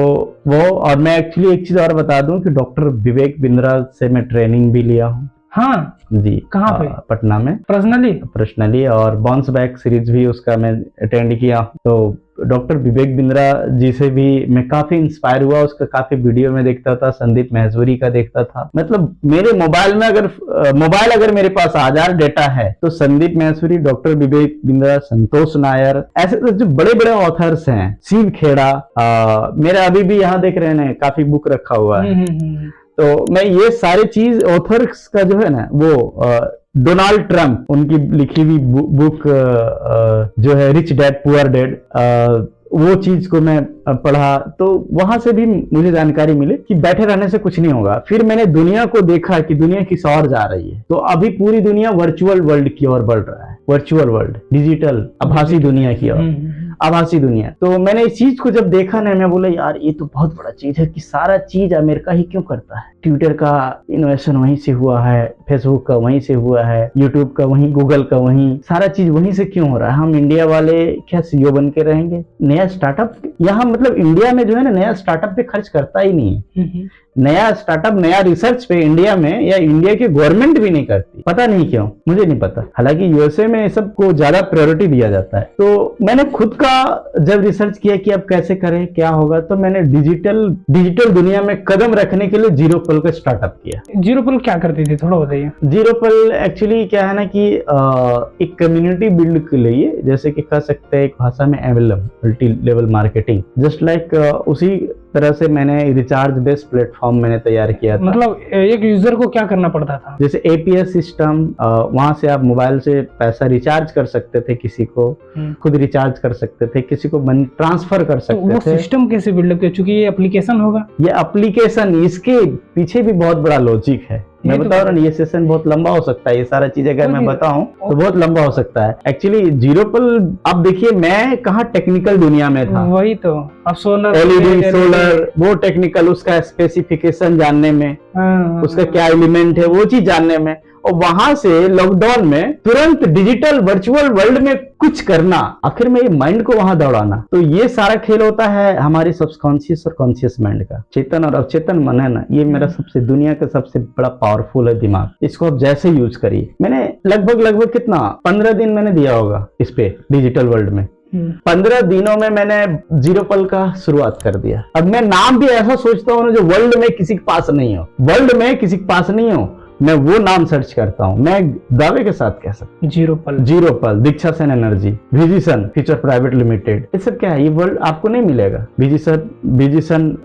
Speaker 1: वो, और मैं एक्चुअली एक चीज और बता दूं कि डॉक्टर विवेक बिंद्रा से मैं ट्रेनिंग भी लिया हूँ।
Speaker 2: हाँ,
Speaker 1: जी
Speaker 2: कहाँ पे?
Speaker 1: पटना में
Speaker 2: पर्सनली।
Speaker 1: और बाउंस बैक सीरीज भी उसका मैं अटेंड किया। तो डॉक्टर विवेक बिंद्रा जी से भी मैं काफी इंस्पायर हुआ, उसका काफी वीडियो में देखता था, संदीप माहेश्वरी का देखता था। मतलब मेरे मोबाइल में अगर मेरे पास आधार डेटा है तो संदीप माहेश्वरी, डॉक्टर विवेक बिंद्रा, संतोष नायर, ऐसे जो बड़े बड़े ऑथर्स हैं, शिव खेड़ा, मेरा अभी भी यहाँ देख रहे हैं काफी बुक रखा हुआ है। तो मैं ये सारे चीज ऑथर्स का जो है ना वो डोनाल्ड ट्रंप, उनकी लिखी हुई बुक जो है रिच डैड पुअर डैड, वो चीज को मैं पढ़ा। तो वहां से भी मुझे जानकारी मिली कि बैठे रहने से कुछ नहीं होगा। फिर मैंने दुनिया को देखा कि दुनिया किस ओर जा रही है। तो अभी पूरी दुनिया वर्चुअल वर्ल्ड की ओर बढ़ रहा है, वर्चुअल वर्ल्ड, डिजिटल आभासी दुनिया की ओर, आभासी दुनिया। तो मैंने इस चीज को जब देखा ना, मैं बोला यार ये तो बहुत बड़ा चीज है कि सारा चीज अमेरिका ही क्यों करता है। ट्विटर का इनोवेशन वहीं से हुआ है, फेसबुक का वहीं से हुआ है, यूट्यूब का वहीं, गूगल का वहीं, सारा चीज वहीं से क्यों हो रहा है। हम इंडिया वाले क्या सीईओ बन के रहेंगे? नया स्टार्टअप यहाँ, मतलब इंडिया में जो है ना नया स्टार्टअप पे खर्च करता ही नहीं है। नया स्टार्टअप, नया रिसर्च पे इंडिया में या इंडिया की गवर्नमेंट भी नहीं करती, पता नहीं क्यों, मुझे नहीं पता। हालांकि यूएसए में सबको ज्यादा प्रायोरिटी दिया जाता है। तो मैंने खुद का जब रिसर्च किया कि अब कैसे करें, क्या होगा, तो मैंने डिजिटल दुनिया में कदम रखने के लिए जीरो पल का स्टार्टअप किया।
Speaker 2: जीरो पल क्या करती थी, थोड़ा बताइए।
Speaker 1: जीरो पल एक्चुअली क्या है ना कि एक कम्युनिटी बिल्ड के लिए, जैसे कि कह सकते हैं एक भाषा में MLM, multi level marketing, just like उसी तरह से मैंने रिचार्ज बेस्ड प्लेटफॉर्म मैंने तैयार किया था।
Speaker 2: मतलब एक यूजर को क्या करना पड़ता था? जैसे
Speaker 1: एपीएस सिस्टम, वहां से आप मोबाइल से पैसा रिचार्ज कर सकते थे, किसी को खुद रिचार्ज कर सकते थे, किसी को मनी ट्रांसफर कर सकते थे।
Speaker 2: वो सिस्टम कैसे बिल्डअप किया? चूंकि ये एप्लीकेशन होगा,
Speaker 1: ये एप्लीकेशन, इसके पीछे भी बहुत बड़ा लॉजिक है। मैं बता रहा हूँ, ये सेशन बहुत लंबा हो सकता है, ये सारा चीज अगर मैं बताऊं तो बहुत लंबा हो सकता है। एक्चुअली जीरो पल, अब देखिए मैं कहाँ टेक्निकल दुनिया में था,
Speaker 2: वही तो। अब सोलर,
Speaker 1: एलईडी, सोलर, वो टेक्निकल, उसका स्पेसिफिकेशन जानने में, उसका क्या एलिमेंट है वो चीज जानने में, और वहां से लॉकडाउन में तुरंत डिजिटल वर्चुअल वर्ल्ड में कुछ करना, आखिर में ये माइंड को वहां दौड़ाना। तो ये सारा खेल होता है हमारी सबकॉन्शियस और कॉन्शियस माइंड का। चेतन और अवचेतन मन है ना, ये मेरा सबसे दुनिया का सबसे बड़ा पावरफुल है दिमाग। इसको आप जैसे यूज करिए। मैंने लगभग कितना 15 दिन मैंने दिया होगा इस पे डिजिटल वर्ल्ड में। 15 दिनों में मैंने जीरो पल का शुरुआत कर दिया। अब मैं नाम भी ऐसा सोचता हूँ जो वर्ल्ड में किसी के पास नहीं हो, वर्ल्ड में किसी के पास नहीं हो, मैं वो नाम सर्च करता हूं। मैं दावे के साथ कह सकता हूं जीरो पल, दीक्षा सेन एनर्जी, विजिसन फ्यूचर प्राइवेट लिमिटेड, ये सब क्या है, ये वर्ल्ड आपको नहीं मिलेगा। विजिसन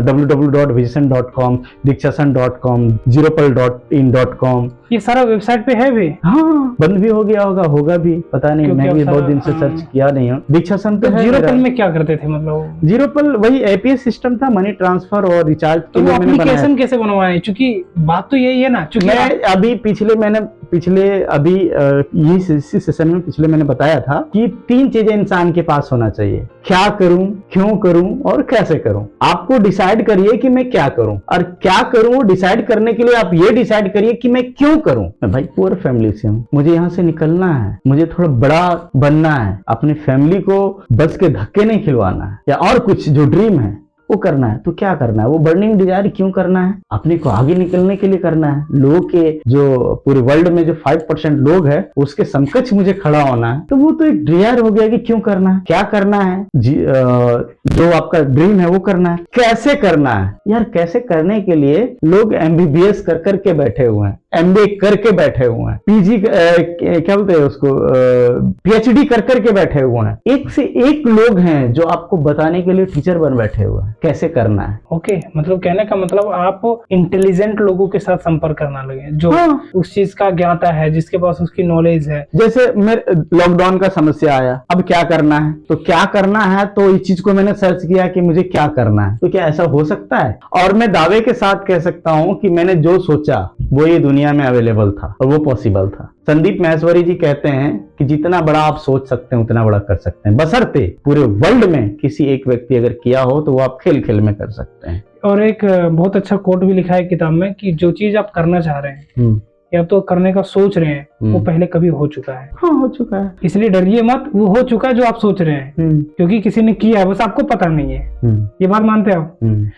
Speaker 1: www.vision.com, दीक्षासन.com, zeropal.in.com,
Speaker 2: ये सारा वेबसाइट पे है भी।
Speaker 1: हाँ, बंद भी हो गया होगा भी, पता नहीं, मैं भी बहुत दिन से सर्च किया नहीं हूँ। दीक्षासन पे है।
Speaker 2: जीरो पल में क्या करते थे? मतलब
Speaker 1: जीरो पल वही एपीएस सिस्टम था, मनी ट्रांसफर और रिचार्ज के लिए मैंने बनाया।
Speaker 2: एप्लीकेशन कैसे बनवाए? क्योंकि बात तो यही है ना, चूंकि
Speaker 1: मैं अभी इसी सेशन में पिछले मैंने बताया था कि 3 चीजें इंसान के पास होना चाहिए, क्या करूं, क्यों करूं और कैसे करूं। आपको डिसाइड करिए कि मैं क्या करूं, और क्या करूं डिसाइड करने के लिए आप ये डिसाइड करिए कि मैं क्यों करूं। मैं भाई पुअर फैमिली से हूं, मुझे यहाँ से निकलना है, मुझे थोड़ा बड़ा बनना है, अपनी फैमिली को बस के धक्के नहीं खिलवाना है, या और कुछ जो ड्रीम है वो करना है। तो क्या करना है, वो बर्निंग डिजायर क्यों करना है? अपने को आगे निकलने के लिए करना है। लोगों के जो पूरे वर्ल्ड में जो 5% लोग है उसके समकक्ष मुझे खड़ा होना है। तो वो तो एक डिजायर हो गया कि क्यों करना है, क्या करना है, जो आपका ड्रीम है वो करना है। कैसे करना है यार, कैसे करने के लिए लोग एमबीबीएस कर के बैठे हुए हैं, एमबीए करके बैठे हुए हैं, पीजी क्या बोलते हैं उसको, पीएचडी कर के बैठे हुए हैं। एक से एक लोग हैं जो आपको बताने के लिए टीचर बन बैठे हुए हैं कैसे करना है।
Speaker 2: ओके, मतलब कहने का मतलब आप इंटेलिजेंट लोगों के साथ संपर्क करना लगे, जो उस चीज का ज्ञाता है, जिसके पास उसकी नॉलेज है।
Speaker 1: जैसे मेरे लॉकडाउन का समस्या आया, अब क्या करना है, तो क्या करना है, तो इस चीज को मैंने सर्च किया कि मुझे क्या करना है। तो क्या ऐसा हो सकता है? और मैं दावे के साथ कह सकता हूं कि मैंने जो सोचा वो ये दुनिया में अवेलेबल था और वो पॉसिबल था। संदीप माहेश्वरी जी कहते हैं कि जितना बड़ा आप सोच सकते हैं उतना बड़ा कर सकते हैं, बशर्ते पूरे वर्ल्ड में किसी एक व्यक्ति अगर किया हो तो वो आप खेल खेल में कर सकते हैं।
Speaker 2: और एक बहुत अच्छा कोट भी लिखा है किताब में कि जो चीज आप करना चाह रहे हैं या तो करने का सोच रहे हैं वो पहले कभी हो चुका है।
Speaker 1: हाँ, हो चुका है।
Speaker 2: इसलिए डरिए मत, वो हो चुका है जो आप सोच रहे हैं, क्योंकि किसी ने किया है, बस आपको पता नहीं है। ये बात मानते हो?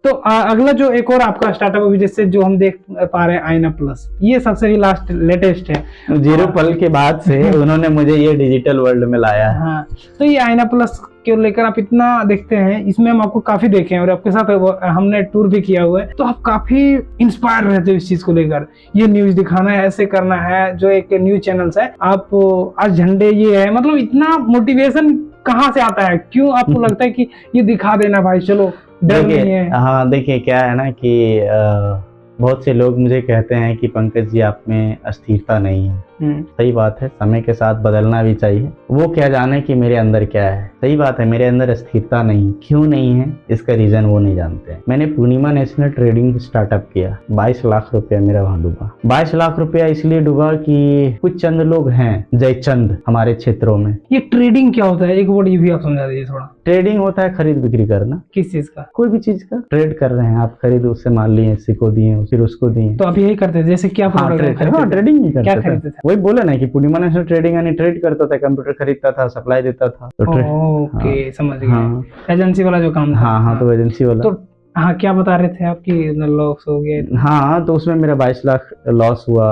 Speaker 2: तो अगला जो एक और आपका स्टार्टअप अभी जैसे जो हम देख पा रहे हैं आईना प्लस, ये सबसे भी लास्ट लेटेस्ट है।
Speaker 1: 0 पल के बाद से उन्होंने मुझे ये डिजिटल वर्ल्ड में लाया है।
Speaker 2: हाँ, तो ये आईना प्लस को लेकर आप इतना देखते हैं, इसमें हम आपको काफी देखे हैं और आपके साथ हमने टूर भी किया हुआ है, तो आप काफी इंस्पायर रहते हो इस चीज को लेकर। ये न्यूज दिखाना है, ऐसे करना है, जो एक न्यूज चैनल्स है, आप आज झंडे ये है, मतलब इतना मोटिवेशन कहाँ से आता है? क्यों आपको लगता है कि ये दिखा देना भाई, चलो डर नहीं है?
Speaker 1: हाँ, देखिए क्या है ना कि बहुत से लोग मुझे कहते हैं कि पंकज जी आप में अस्थिरता नहीं है। सही बात है, समय के साथ बदलना भी चाहिए। वो क्या जाने कि मेरे अंदर क्या है। सही बात है, मेरे अंदर स्थिरता नहीं। क्यों नहीं है, इसका रीजन वो नहीं जानते। मैंने पूर्णिमा नेशनल ट्रेडिंग स्टार्टअप किया, 22 लाख रुपया मेरा वहां डूबा। 22 लाख रुपया इसलिए डूबा कि कुछ चंद लोग हैं, जयचंद, हमारे क्षेत्रों में।
Speaker 2: ये ट्रेडिंग क्या होता है, एक वर्ड ये भी आप समझा दीजिए थोड़ा।
Speaker 1: ट्रेडिंग होता है खरीद बिक्री करना।
Speaker 2: किस चीज का?
Speaker 1: कोई भी चीज का ट्रेड कर रहे हैं आप, खरीद उससे मान लिए, इसी को दिए, फिर उसको दिए।
Speaker 2: तो आप यही करते थे? जैसे क्या
Speaker 1: ट्रेडिंग नहीं
Speaker 2: क्या
Speaker 1: करते थे? वही बोला ना कि पूर्णिमा नेशनल ट्रेडिंग यानी ट्रेड करता था, कंप्यूटर खरीदता था, सप्लाई देता था।
Speaker 2: ओके, समझ गए। एजेंसी वाला जो काम था।
Speaker 1: हाँ, तो एजेंसी वाला।
Speaker 2: तो हाँ, क्या बता रहे थे आपकी लॉस हो गए?
Speaker 1: हाँ, तो उसमें मेरा 22 लाख लॉस हुआ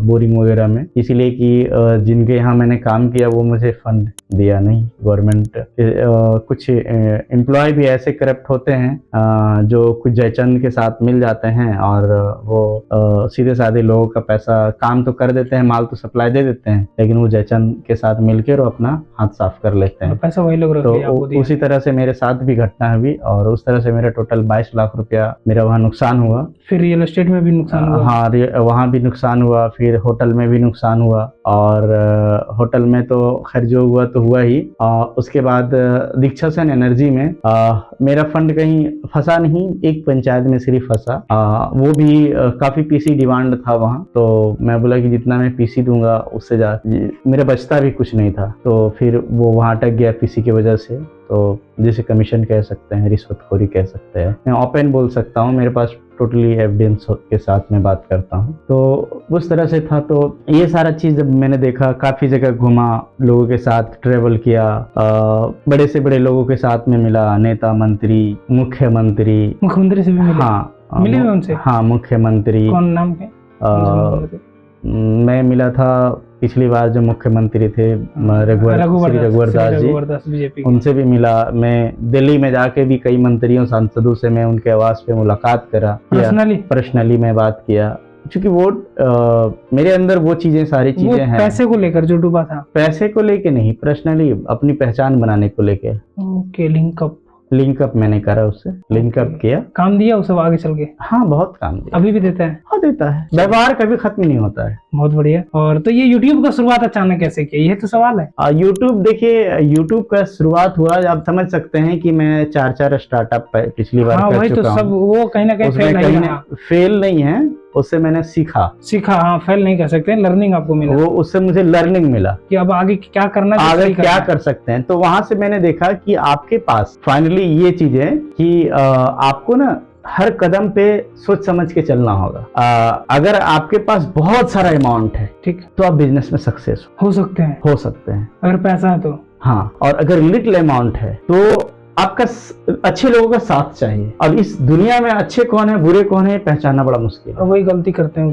Speaker 1: बोरिंग वगैरह में, इसीलिए कि जिनके यहाँ मैंने काम किया वो मुझे फंड दिया नहीं। गवर्नमेंट कुछ एम्प्लॉय भी ऐसे करप्ट होते हैं जो कुछ जयचंद के साथ मिल जाते हैं और वो सीधे साधे लोगों का पैसा, काम तो कर देते हैं, माल तो सप्लाई दे देते हैं, लेकिन वो जयचंद के साथ मिलकर वो अपना हाथ साफ कर लेते हैं।
Speaker 2: पैसा वही लोग
Speaker 1: तो उसी तरह से मेरे साथ भी घटना हुई और उस तरह से मेरा टोटल 22 लाख रुपया मेरा वहाँ नुकसान हुआ।
Speaker 2: फिर रियल एस्टेट में भी नुकसान हुआ?
Speaker 1: हाँ, वहाँ भी नुकसान हुआ, फिर होटल में भी नुकसान हुआ और होटल में तो खैर जो हुआ तो हुआ ही। उसके बाद दीक्षा सेन एनर्जी में मेरा फंड कहीं फंसा नहीं, एक पंचायत में सिर्फ फंसा। वो भी काफी पीसी डिमांड था वहाँ, तो मैं बोला कि जितना मैं पीसी दूंगा उससे मेरा बचता भी कुछ नहीं था, तो फिर वो वहाँ अटक गया पीसी की वजह से। तो जिसे कमीशन कह सकते हैं, रिश्वतखोरी कह सकते हैं, मैं ओपन बोल सकता हूँ, मेरे पास टोटली एविडेंस के साथ में बात करता हूँ। तो उस तरह से था। तो ये सारा चीज जब मैंने देखा, काफी जगह घुमा, लोगों के साथ ट्रेवल किया, बड़े से बड़े लोगों के साथ में मिला, नेता, मंत्री, मुख्यमंत्री
Speaker 2: से भी मिले?
Speaker 1: हाँ,
Speaker 2: मिले उनसे?
Speaker 1: हाँ, मुख्यमंत्री।
Speaker 2: कौन नाम है?
Speaker 1: मैं मिला था पिछली बार जो मुख्यमंत्री थे रघुवर दास जी, उनसे भी मिला। मैं दिल्ली में जाके भी कई मंत्रियों, सांसदों से मैं उनके आवास पे मुलाकात करा, पर्सनली मैं बात किया, क्योंकि वो मेरे अंदर वो चीजें, सारी चीजें हैं।
Speaker 2: पैसे को लेकर जो डूबा था? पैसे
Speaker 1: को लेके नहीं, पर्सनली अपनी पहचान बनाने को लेके।
Speaker 2: ओके,
Speaker 1: लिंकअप मैंने करा, उससे लिंकअप किया।
Speaker 2: काम दिया उसे आगे चल के? हाँ,
Speaker 1: बहुत काम दिया।
Speaker 2: अभी भी देता है?
Speaker 1: हाँ, देता है। व्यवहार कभी खत्म नहीं होता है।
Speaker 2: बहुत बढ़िया। और तो ये YouTube का शुरुआत अचानक कैसे किया, ये तो सवाल है।
Speaker 1: YouTube, देखिए YouTube का शुरुआत हुआ, आप समझ सकते हैं कि मैं 4 स्टार्टअप पिछली बार कर चुका हूं।
Speaker 2: सब वो कहीं ना कहीं
Speaker 1: फेल नहीं है, उससे मैंने सीखा।
Speaker 2: हाँ, फेल नहीं कर सकते, लर्निंग आपको मिला।
Speaker 1: वो उससे मुझे लर्निंग मिला कि
Speaker 2: अब आगे क्या करना,
Speaker 1: आगे क्या कर सकते हैं। तो वहां से मैंने देखा कि आपके पास फाइनली ये चीज है कि आपको ना हर कदम पे सोच समझ के चलना होगा। अगर आपके पास बहुत सारा अमाउंट है, ठीक, तो आप बिजनेस में सक्सेस हो सकते हैं।
Speaker 2: अगर पैसा है तो
Speaker 1: हाँ, और अगर लिटिल अमाउंट है तो आपका अच्छे लोगों का साथ चाहिए। अब इस दुनिया में अच्छे कौन है, बुरे कौन है, पहचानना बड़ा मुश्किल है।
Speaker 2: और वही गलती करते हैं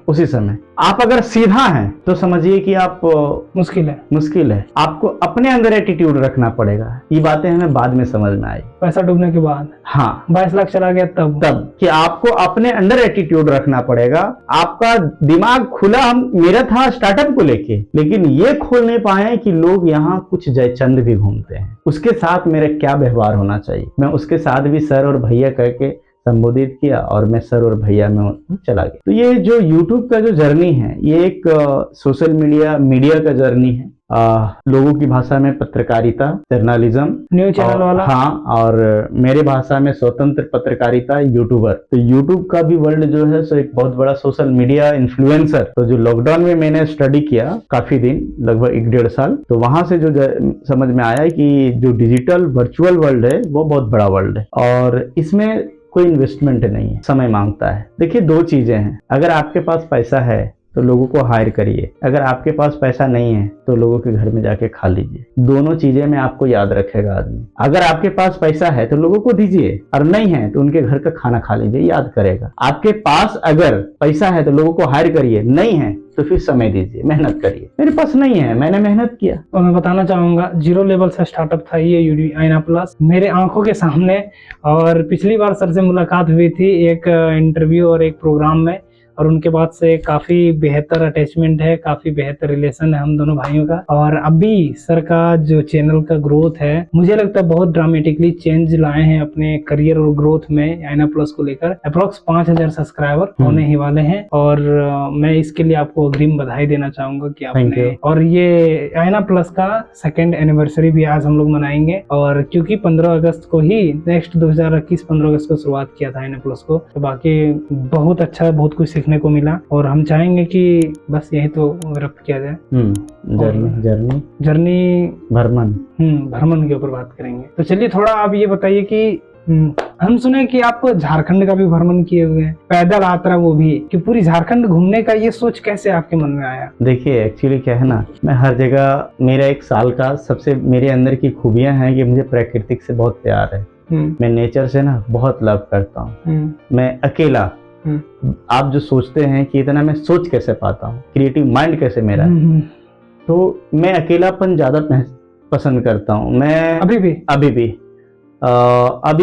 Speaker 2: उसी समय।
Speaker 1: आप अगर सीधा हैं तो समझिए कि आप मुश्किल है। आपको अपने अंदर एटीट्यूड रखना पड़ेगा। ये बातें हमें बाद में समझ में आई,
Speaker 2: पैसा डूबने के बाद।
Speaker 1: हाँ,
Speaker 2: 22 लाख चला गया तब
Speaker 1: कि आपको अपने अंदर एटीट्यूड रखना पड़ेगा। आपका दिमाग खुला मेरा था स्टार्टअप को लेके, लेकिन ये खोल नहीं पाए कि लोग यहाँ कुछ जयचंद भी घूमते हैं, उसके साथ मेरा क्या व्यवहार होना चाहिए। मैं उसके साथ भी सर और भैया करके संबोधित किया और मैं सर और भैया में चला गया। तो ये जो YouTube का जो जर्नी है, ये एक सोशल मीडिया का जर्नी है। लोगों की भाषा में पत्रकारिता, जर्नलिज्म,
Speaker 2: न्यूज चैनल वाला।
Speaker 1: हाँ, और मेरे भाषा में स्वतंत्र पत्रकारिता, यूट्यूबर। तो यूट्यूब का भी वर्ल्ड जो है सो एक बहुत बड़ा सोशल मीडिया इन्फ्लुएंसर। तो जो लॉकडाउन में मैंने स्टडी किया काफी दिन, लगभग 1-1.5 साल, तो वहां से जो समझ में आया कि जो डिजिटल वर्चुअल वर्ल्ड है वो बहुत बड़ा वर्ल्ड है और इसमें कोई इन्वेस्टमेंट नहीं है, समय मांगता है। देखिए, 2 चीजें हैं। अगर आपके पास पैसा है तो लोगों को हायर करिए। अगर आपके पास पैसा नहीं है तो लोगों के घर में जाके खा लीजिए। दोनों चीजें में आपको याद रखेगा आदमी। अगर आपके पास पैसा है तो लोगों को दीजिए, और नहीं है तो उनके घर का खाना खा लीजिए, याद करेगा। आपके पास अगर पैसा है तो लोगों को हायर करिए, नहीं है तो फिर समय दीजिए, मेहनत करिए। मेरे पास नहीं है, मैंने मेहनत किया।
Speaker 2: और मैं बताना चाहूंगा, 0 लेवल से स्टार्टअप था ये आईना प्लस मेरे आंखों के सामने। और पिछली बार सर से मुलाकात हुई थी एक इंटरव्यू और एक प्रोग्राम में, और उनके बाद से काफी बेहतर अटैचमेंट है, काफी बेहतर रिलेशन है हम दोनों भाइयों का। और अभी सर का जो चैनल का ग्रोथ है, मुझे लगता है बहुत ड्रामेटिकली चेंज लाए हैं अपने करियर और ग्रोथ में आईना प्लस को लेकर। अप्रोक्स 5000 सब्सक्राइबर होने ही वाले हैं, और मैं इसके लिए आपको अग्रिम बधाई देना चाहूंगा कि आपने। और ये आईना प्लस का 2nd एनिवर्सरी भी आज हम लोग मनाएंगे, और क्योंकि 15 अगस्त को ही नेक्स्ट 2021 15 अगस्त को शुरुआत किया था आईना प्लस को, तो बाकी बहुत अच्छा, बहुत कुछ सीखने को मिला। और हम चाहेंगे कि बस यही तो रब किया जाए। जर्नी भ्रमण के ऊपर बात करेंगे। तो चलिए थोड़ा आप ये बताइए कि हम सुने कि आप झारखंड का भी भ्रमण किए हुए हैं, पैदल यात्रा, वो भी कि पूरी झारखंड घूमने का ये सोच कैसे आपके मन में आया?
Speaker 1: देखिए एक्चुअली क्या है ना, मैं हर जगह, मेरा 1 साल का सबसे मेरे अंदर की खूबियां हैं कि मुझे प्रकृतिक से बहुत प्यार है। मैं नेचर से ना बहुत लव करता हूँ। मैं अकेला, आप जो सोचते हैं कि इतना मैं सोच कैसे पाता हूँ, क्रिएटिव माइंड कैसे मेरा है, तो मैं अकेलापन ज्यादा पसंद करता हूँ। मैं अभी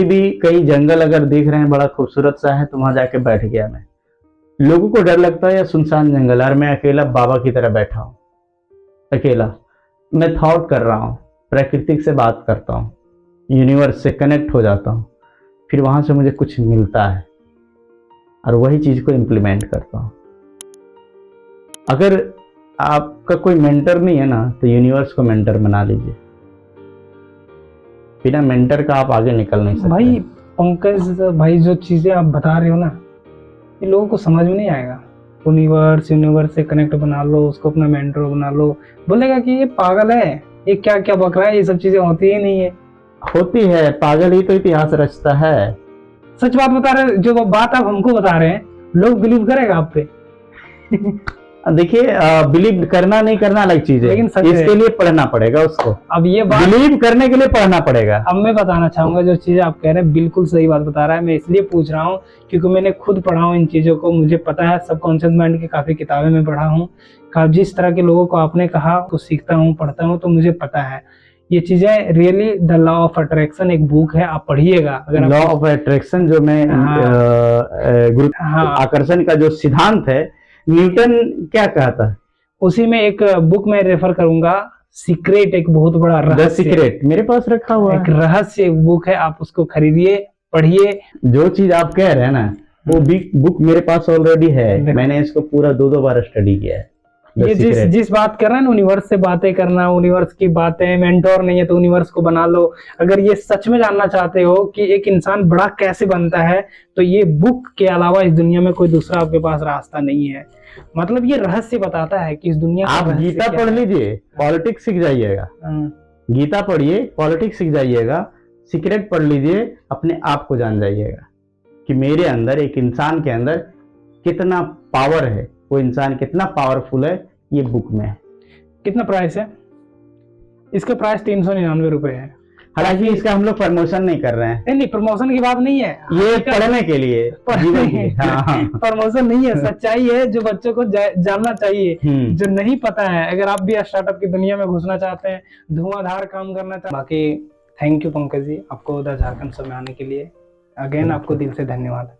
Speaker 1: भी कई जंगल अगर देख रहे हैं, बड़ा खूबसूरत सा है, तो वहां जाके बैठ गया मैं। लोगों को डर लगता है या सुनसान जंगल, और मैं अकेला बाबा की तरह बैठा हूँ, अकेला। मैं थॉट कर रहा हूँ, प्रकृति से बात करता हूँ, यूनिवर्स से कनेक्ट हो जाता हूँ, फिर वहां से मुझे कुछ मिलता है और वही चीज को इम्प्लीमेंट करता हूँ। अगर आपका कोई मेंटर नहीं है ना, तो यूनिवर्स को मेंटर बना लीजिए। बिना मेंटर का आप आगे निकल नहीं सकते।
Speaker 2: भाई पंकज भाई, जो चीजें आप बता रहे हो ना, ये लोगों को समझ में नहीं आएगा। यूनिवर्स से कनेक्ट बना लो, उसको अपना मेंटर बना लो, बोलेगा कि ये पागल है, ये क्या क्या बक रहा है, ये सब चीजें होती ही नहीं है।
Speaker 1: होती है, पागल ही तो इतिहास रचता है।
Speaker 2: सच बात बता रहे, जो बात आप हमको बता रहे हैं, लोग बिलीव करेगा आप पे?
Speaker 1: देखिए, बिलीव करना नहीं करना अलग चीज है, लेकिन इसके लिए पढ़ना पड़ेगा उसको।
Speaker 2: अब ये बात
Speaker 1: बिलीव करने के लिए पढ़ना पड़ेगा।
Speaker 2: अब मैं बताना चाहूंगा, जो चीजें आप कह रहे हैं बिल्कुल सही बात बता रहा है। मैं इसलिए पूछ रहा हूँ क्योंकि मैंने खुद पढ़ा हूँ इन चीजों को, मुझे पता है। सबकॉन्शियस माइंड की काफी किताबें में पढ़ा हूँ, जिस तरह के लोगों को आपने कहा तो सीखता हूँ, पढ़ता हूँ, तो मुझे पता है ये चीजें। Really the law of attraction एक बुक है, आप पढ़िएगा। अगर
Speaker 1: लॉ ऑफ अट्रैक्शन जो मैं आकर्षण का जो सिद्धांत है, न्यूटन क्या कहता है,
Speaker 2: उसी में एक बुक में रेफर करूंगा, सीक्रेट, एक बहुत बड़ा रहस्य।
Speaker 1: सीक्रेट मेरे पास रखा हुआ है,
Speaker 2: एक रहस्य बुक है, आप उसको खरीदिए, पढ़िए।
Speaker 1: जो चीज आप कह रहे हैं ना, वो बुक मेरे पास ऑलरेडी है। मैंने इसको पूरा 2 बार स्टडी किया है।
Speaker 2: ये जिस बात कर रहे हैं ना, यूनिवर्स से बातें करना, यूनिवर्स की बातें, मेंटोर नहीं है तो यूनिवर्स को बना लो। अगर ये सच में जानना चाहते हो कि एक इंसान बड़ा कैसे बनता है, तो ये बुक के अलावा इस दुनिया में कोई दूसरा आपके पास रास्ता नहीं है। मतलब ये रहस्य बताता है कि इस दुनिया का।
Speaker 1: आप गीता पढ़ लीजिए, पॉलिटिक्स सीख जाइएगा। गीता पढ़िए, पॉलिटिक्स सीख जाइएगा। सीक्रेट पढ़ लीजिए, अपने आप को जान जाइएगा कि मेरे अंदर, एक इंसान के अंदर कितना पावर है, वो इंसान कितना पावरफुल है, ये बुक में है।
Speaker 2: कितना प्राइस है इसका? प्राइस 399 रुपए है।
Speaker 1: हालांकि इसका हम लोग प्रमोशन नहीं कर रहे हैं।
Speaker 2: नहीं, प्रमोशन की बात नहीं है,
Speaker 1: ये पढ़ने के लिए,
Speaker 2: प्रमोशन नहीं है, सच्चाई है जो बच्चों को जानना चाहिए, जो नहीं पता है। अगर आप भी स्टार्टअप की दुनिया में घुसना चाहते हैं, धुआंधार काम करना चाहते हैं। बाकी थैंक यू पंकज जी, आपको द झारखंड शो में आने के लिए। अगेन आपको दिल से धन्यवाद।